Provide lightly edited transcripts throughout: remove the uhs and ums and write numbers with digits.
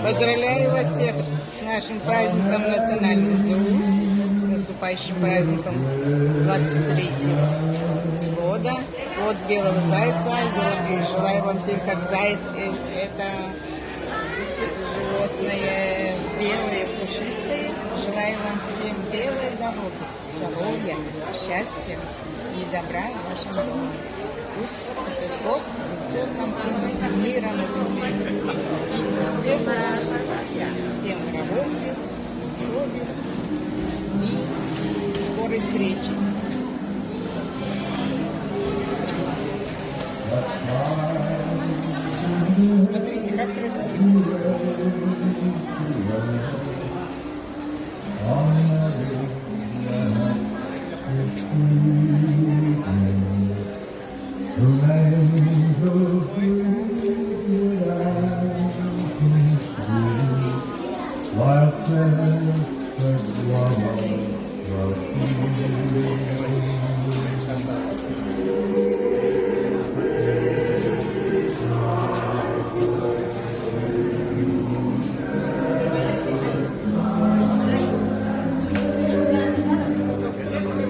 Поздравляю вас всех с нашим праздником Национальный ЗУ, с наступающим праздником 23-го года. От белого зайца. Желаю вам всем как заяц. Это животное белое, пушистое. Желаю вам всем белой дороги, здоровья, счастья и добра в вашем доме. Пусть этот год принесет нам всем мира на земле. Успеха всем в работе, учебе и скорой встречи. Смотрите, как красиво.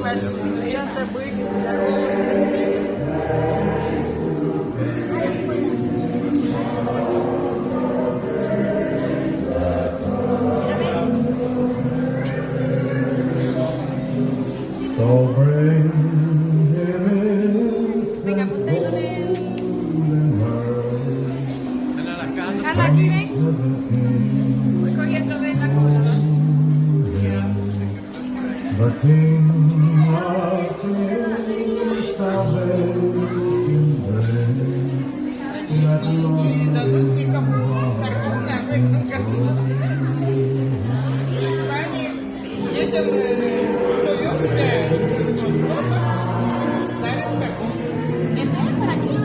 Клиенты были здоровы, красивые. Venga, ponte con él. Carla, aquí ven. Voy cogiendo de la cosa. Не дадут никому картона в этом году. В Испании детям вдвоем себя дома дарят картон. ¿Es por aquí?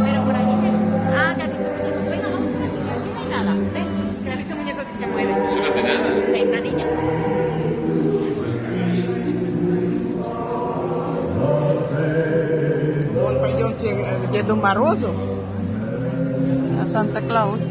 Pero por aquí que... Ah, que has visto muñeco. Venga, vamos por aquí. Aquí no hay nada. Ven, que has visto muñeco que se mueve. Eso no hace nada. Venga, niño. Вон пойдемте к Деду Морозу, а Санта-Клаус.